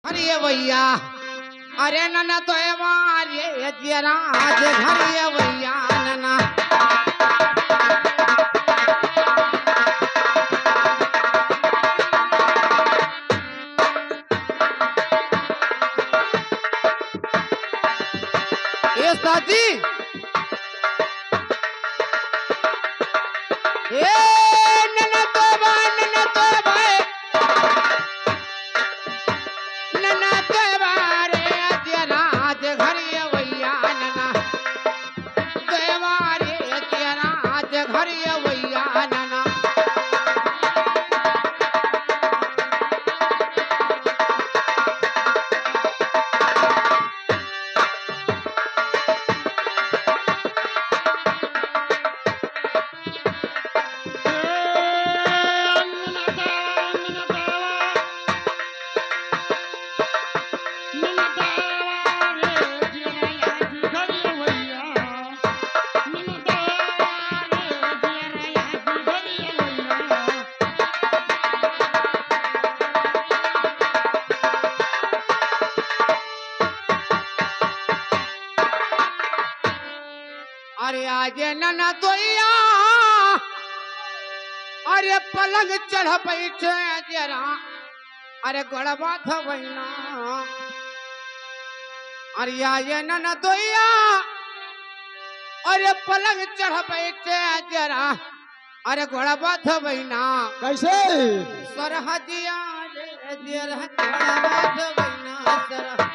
अरे भैया अरे नना तो मारे जरा आज घर भैया नना ए साजी ए नना तो भाई नना तो बारे जरा आज घर भैया नना तो मारे जरा आज घर भैया नना अरे आज नना तोया अरे पलंग चढ़ बैठे जरा अरे गड़बा थवैना अरे आज नना तोया अरे पलंग चढ़ बैठे जरा अरे गड़बा थवैना कैसे सरहदिया रे जरा गड़बा थवैना सरह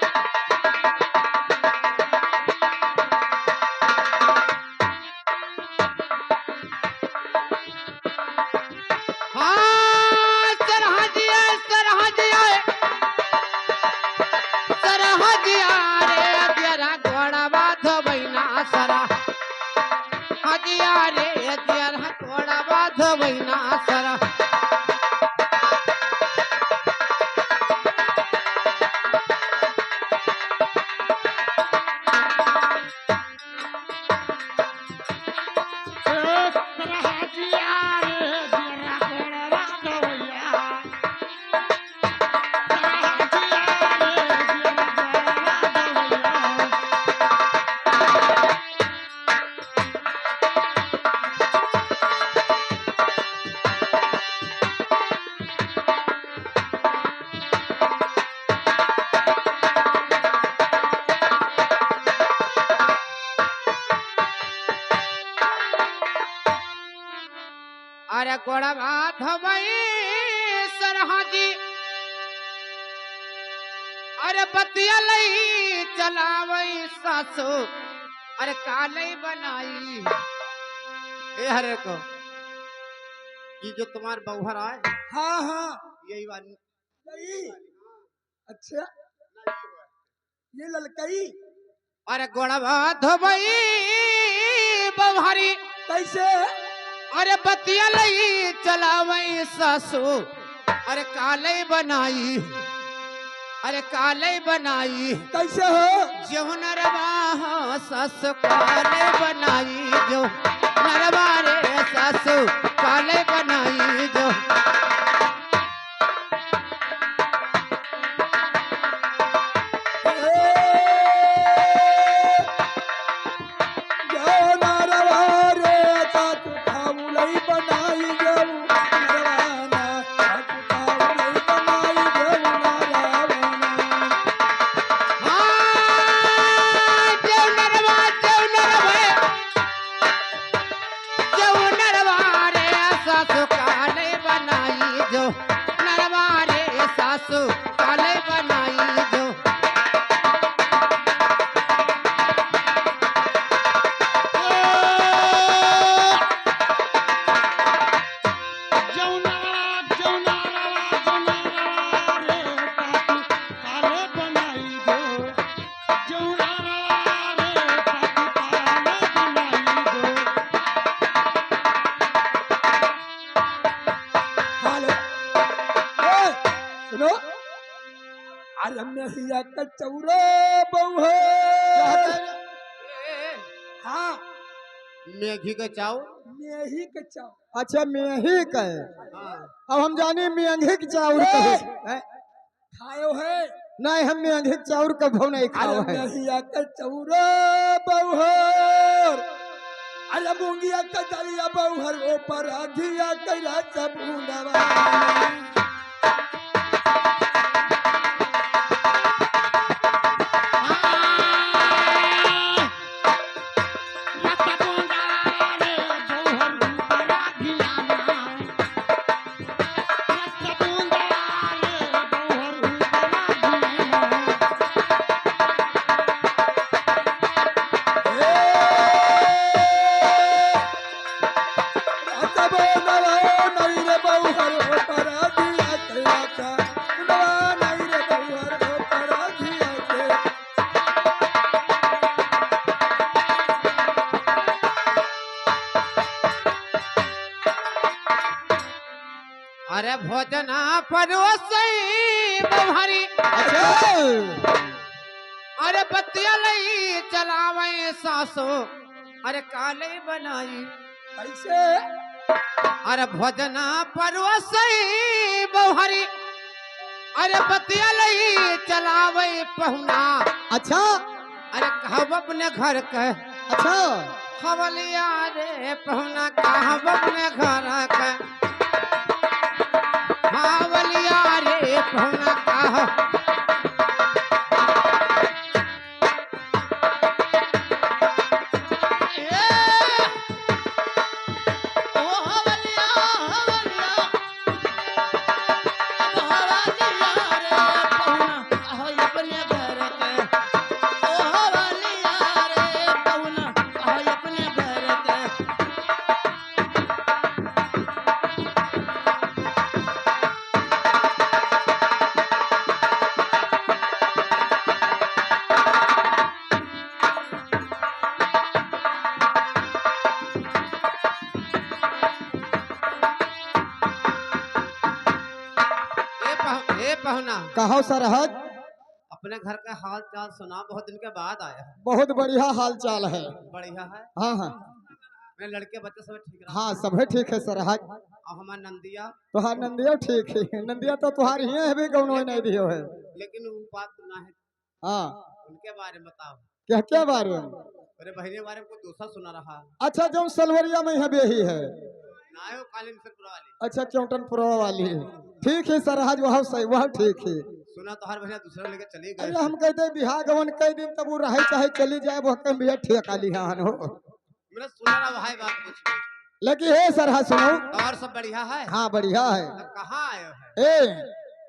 अरे गोड़ा बात हवाई सरहाजी अरे बतिया लई चलावई सासू अरे कालई बनाई ए हरे को ये जो तुम्हार बउहर आए हाँ हाँ यही वाली यही अच्छा ये ललकई अरे गोड़ा बात हवाई बउहरी कैसे अरे बतिया लई चलावई सासू अरे काले बनाई अरे काले बनाई कैसे हो जो नरवा हो सासू काले बनाई जो नरवा रे सासू काले बनाई जो मैया कचौरे बहु हाँ मेघी का चाव मेही के चाव अच्छा मेही का है अब हम जाने मेघी के चावल खायो है नहीं हम मेहंदी चाउर कभो नहीं अरे खाओ है। मेहिया के चौरे बहुहर अरे मूंगिया के दलिया बहुहर ओ पर अधिया के रात बूंदवा अरे भोजन परोसई बहरी अच्छा अरे बत्तिया लई चलावे सासो अरे काले बनाई कैसे अरे भोजन परोसई बहरी अरे बत्तिया लई चलावे पहुना अच्छा अरे कहब अपने घर के अच्छा हवलिया रे पहुना कहब अपने घर के हवलिया रे पहुना कह पहुना कहो सरहद अपने घर का हाल चाल सुना बहुत दिन के बाद आया है बहुत बढ़िया हाल चाल है। बढ़िया है हाँ हाँ मेरे लड़के बच्चे सब ठीक रहा हाँ सभी ठीक है सरहद। और हमारा नंदिया तुहार नंदिया ठीक है। नंदिया तो तुहार ही है भी कौनो नहीं दियो है। लेकिन वो बात ना है हाँ उनके बारे में बताओ क्या क्या बारे में? मेरे बहने के बारे में कोई दूसरा सुना रहा अच्छा जो सलवरिया में है बेही है। ना है वो कालीन से पुरा वाली अच्छा क्योंटनपुरा वाली है। ठीक है सरहद वह सही वह ठीक है। सुना तो हर बहने दूसरे लेके चली गए अरे हम कहते बिहार गवन कई दिन तब वो रहे चाहे चली जाए वो कम भी ठेका लिहान हो। मेरा सुना रहा भाई बात कुछ लेकिन हे सरहद सुनो। और सब बढ़िया है हाँ बढ़िया है। तो कहाँ आए है ए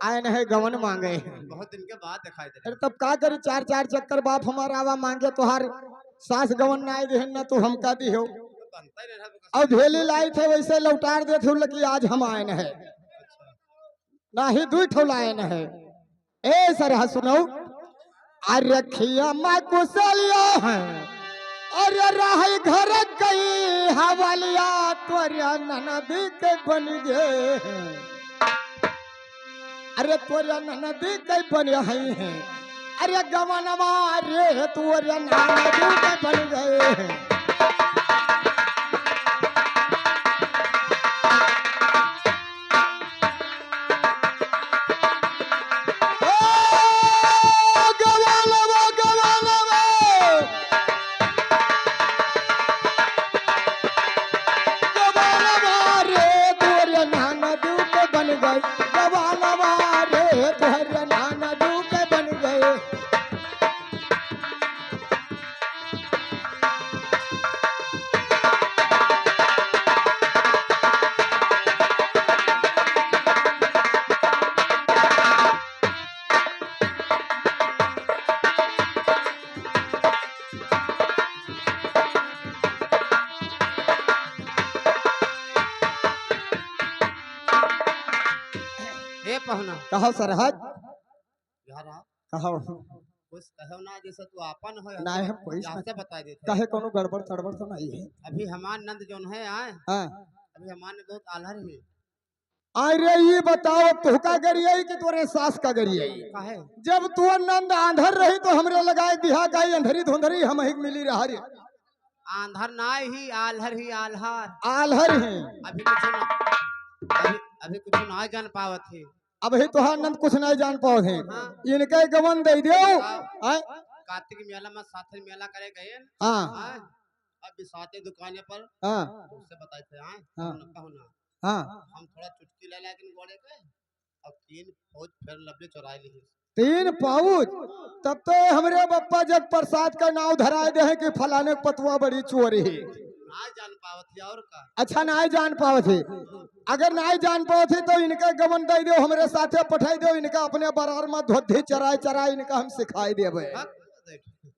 आए न है गवन मांगे। बहुत दिन के बाद दिखाई दे अरे तब का करी चार चार चक्कर बाप हमारा आवा मांगे तुहार सास गवन ना आए देहन ना तो हम का दी हो। बनता ही नहीं रहा तो और धेली लाई थे वैसे लौटार देते हो लगी आज हम आए न है ना ही दुई ठो लाए न है। ए सरहद सुनो अरे खिया माँ कुशलिया है अरे रह घर गई हवालिया तोरिया ननदी के बन गए। अरे तोरिया ननदी के बन है अरे गवनवा रे तोरिया ननदी के बन गए। पहुना कहो सरहद यार कहो कुछ कहो ना जैसे तू आपन हो ना हम कोई से बता देते कहे कोनो गड़बड़ तड़बड़ तो नहीं है। अभी हमार नंद जोन है आए हाँ अभी हमार ने बहुत आलहर है अरे ये बताओ तुहका गरियाई कि तोरे सास का गरियाई? काहे जब तू नंद आंधर रही तो हमरे लगाए बिहा का अंधरी धुंधरी हम ही मिली रहा रे। आंधर ना ही आलहर ही आलहर आलहर है अभी कुछ ना अभी कुछ ना जान पावत है। अब ही तुहार नंद कुछ नहीं जान पाओ थे हाँ। इनके गवन दे दो आय कार्तिक मेला में साथ मेला करे गए हाँ हाँ। अब बिसाते दुकाने पर हाँ उससे बताए थे हाँ हाँ। कहू ना हाँ हम थोड़ा चुटकी ले लेकिन गोड़े के अब 3 फौज फिर लबले चुराई ली 3 पाउच तब तो हमरे बप्पा जग प्रसाद का नाव धराए दे हैं कि फलाने के पतुआ बड़ी चोरी है ना जान पावत और का अच्छा नहीं जान पाओ थे अगर नहीं जान पाओ थे तो इनका गमन दे दो हमरे साथे पठाई दो इनका अपने बरार में धोधी चराई चराई इनका हम सिखाई देवे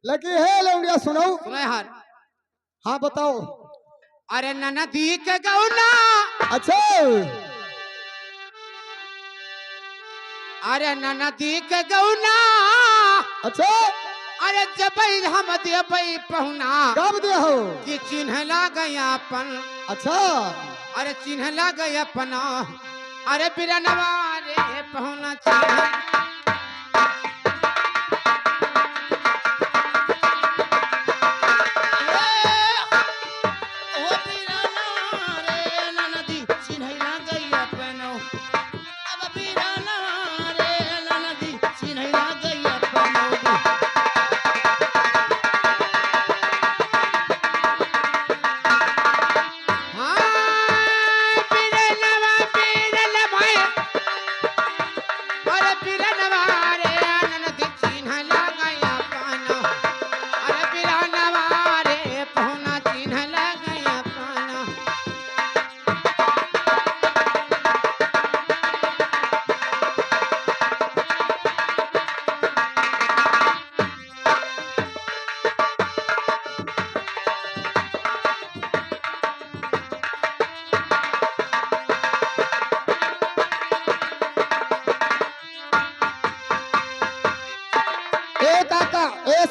लकी है लौंडिया सुनो सुने हार हाँ बताओ अरे नदी के गौना अच्छा अरे नदी के गौना अच्छा अरे जब हम देबई पहुना कब दे हो कि चिन्ह गया अपन अच्छा अरे चिन्ह गया अपना अरे बिरनवा रे पहुना चिन्ह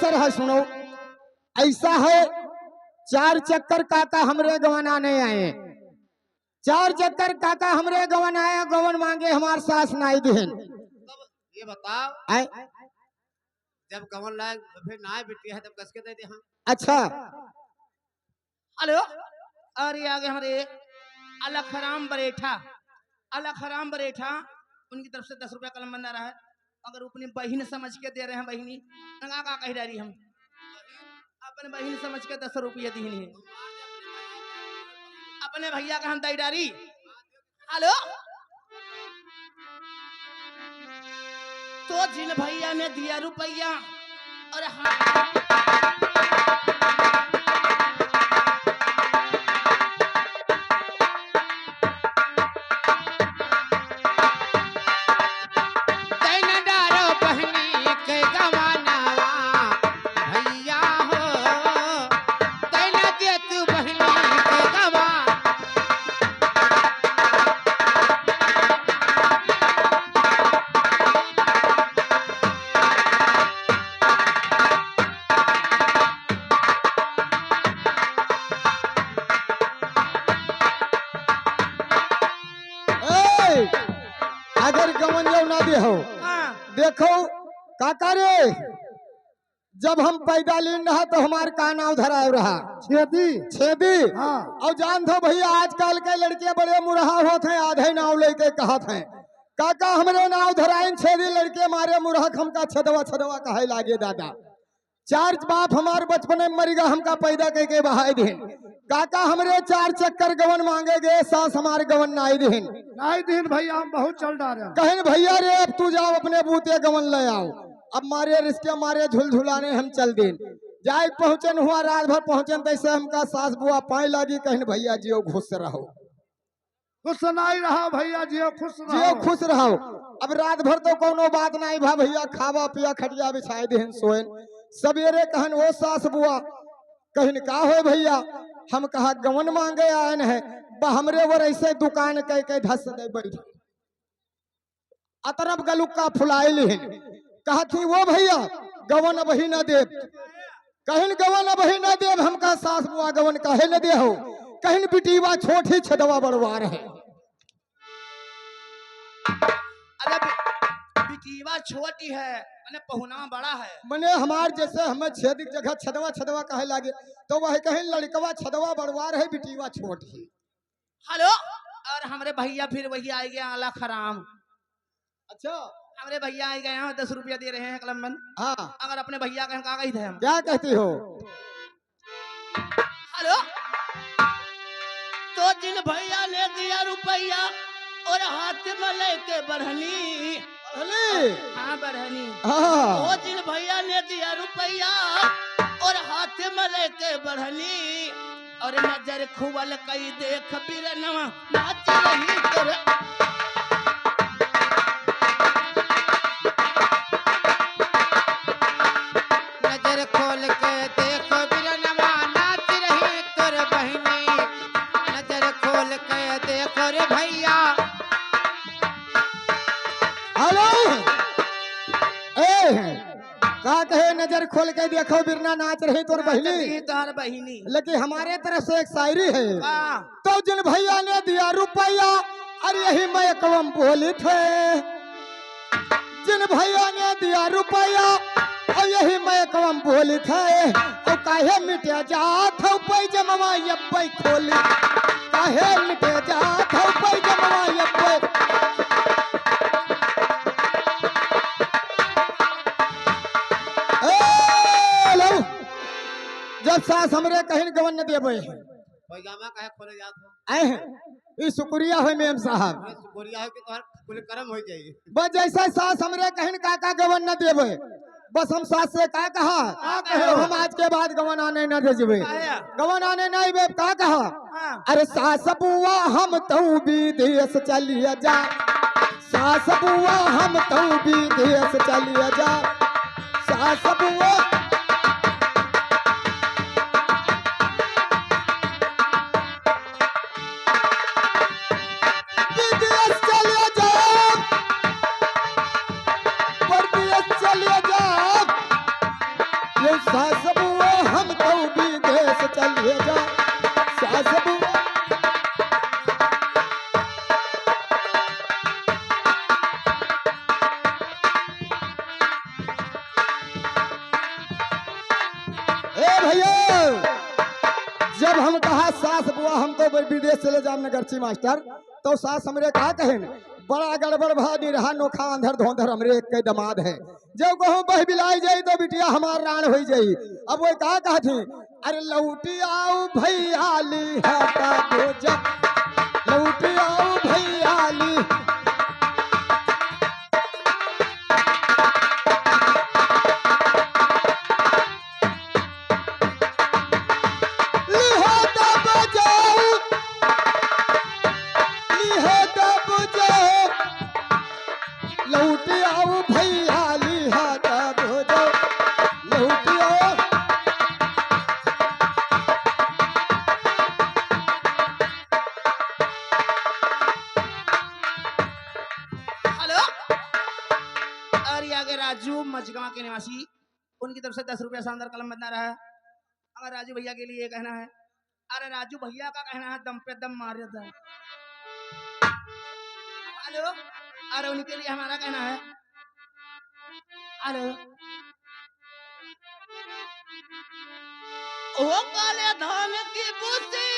सर है सुनो ऐसा है 4 चक्कर काका हमरे गवन आने आए 4 चक्कर काका हमरे गवन आए गवन मांगे हमार सास नाई दिहन ये बताओ आए जब गवन लायक फिर नाय बिटी है तब कसके दे दे हाँ अच्छा हेलो अरे आगे हमारे अलखराम बरेठा उनकी तरफ से 10 रुपया कलम बंदा रहा है अगर अपनी बहन समझ के दे रहे हैं बहनी नंगा का कह रही हम अपने बहन समझ के 10 रुपया दी है अपने भैया का हम दई डारी हेलो तो जिन भैया ने दिया रुपया और अगर गवन जो ना दे हो देखो काका रे जब हम पैदा लीन रहा तो हमार का नाव धराए रहा छेदी हाँ। और जान दो भैया आजकल के लड़के बड़े मुरहा होते हैं आधे नाव लेके कहत हैं काका हमरे नाव धराइन छेदी लड़के मारे मुरहक हमका छदवा छदवा कहे लागे दादा 4 बाप हमार बचपन में मर गया हमका पैदा करके बहाई दिन काका हमरे 4 चक्कर गवन मांगे गए सास हमारे गवन नाई दिन भैया हम बहुत चल डाले कहें भैया रे अब तू जाओ अपने बूते गवन ले आओ अब मारे रिश्ते मारे झुलझुलाने हम चल दिन जाए पहुंचन हुआ रात भर पहुंचन तैसे हमका सास बुआ पाए लगी कहें भैया जियो खुश रहो खुश नहीं रहा भैया जियो खुश रहो अब रात भर तो कोनो बात नहीं भा भैया खावा पिया खटिया बिछाए देहन सोएन सवेरे कहन ओ सास बुआ कहन का हो भैया हम कहा गवन मांगे आयन है हमरे वर ऐसे दुकान कह के धस दे बैठ अतरफ गलुक्का फुलाए लिहन कहा थी वो भैया गवन अब ही न देव कहन गवन अब ही न देव हमका सास बुआ गवन कहे न दे हो कहन बिटीवा छोटी छदवा बड़वार है अरे बिटीवा छोटी है मैंने पहुना बड़ा है मने हमार जैसे हमें छेदी जगह छदवा छदवा कहे लागे तो वह कहे लड़कवा छदवा बड़वार है बिटीवा छोटी हेलो और हमारे भैया फिर वही आ गया आला खराम अच्छा हमारे भैया आई गए हैं 10 रुपया दे रहे हैं कलमबंद। हाँ अगर अपने भैया कहें कहा गई थे हम। क्या कहती हो? हेलो, तो जिन भैया ने दिया रुपया और हाथ में लेके बढ़नी। अली हाँ बढ़नी। हाँ वो जिन भैया ने दिया रुपया और हाथ में लेके बढ़नी और नजर खुवल कई देख बिरनवा नाच रही तोरे। नजर खोल के देखो बिरनवा नाच रही तोर बहिनी। नजर खोल के देखो रे भैया। हेलो ए का कहे नजर खोल के देखो बिरना नाच रही तोर बहिनी। तार बहिनी। लेकिन हमारे तरफ से एक शायरी है। वाह। तो जिन भैया ने दिया रुपया अरे यही मैं कवम बोली थे। जिन भैया ने दिया रुपया और यही मैं कवम बोली थे। और काहे मिटे जात हो पैजमा यब्बई खोली। काहे मिटे जात हो पैजमा यब्बई। जब सास हमरे कहीं गवन न देबे पैजामा काहे खोले जात हो? ई शुक्रिया हो मेम साहब। ये गोरिया हो के तोहर कुल कर्म हो जाई। बस जैसा सास हमरे कहीं का गवन न देबे बस हम सास से का कहा हम आज के बाद गवन आने न भेजबे। गवन आने नहीं बे का कहा। अरे सास बुआ हम तो विदेश चलिए जा। सास बुआ हम तो विदेश चलिए जा। सास बुआ विदेश चलिए जा। परदेश चलिए जा। ये सास बुआ हम तो विदेश चलिए जा। सास बुआ ए भैया जब हम कहा सास बुआ हमको विदेश चले जाम नगरची मास्टर तो सास हमरे कहा कहे बड़ा गड़बड़ भानी रहा नोखा अंधर धोंधर हमरे एक के दमाद है। जब कहूँ बह बिलाई जाई तो बिटिया हमार राण हो जाई। अब वो कहा थी अरे लौटी आओ भैयाली हाटा भोजा। लौटी आओ भैयाली। लिहाजा बजाओ लिहाजा बजाओ। लौट आओ भैया लिहाजा बजाओ। लौट आओ। हेलो, और ये आगे राजू मचगांव के निवासी उनकी तरफ से 10 रुपया शानदार कलम बना रहा है। अगर राजू भैया के लिए ये कहना है। अरे राजू भैया का कहना है दम पे दम मार देता है। हेलो, अरे उनके लिए हमारा कहना है। हेलो, ओ काले धान की बूटी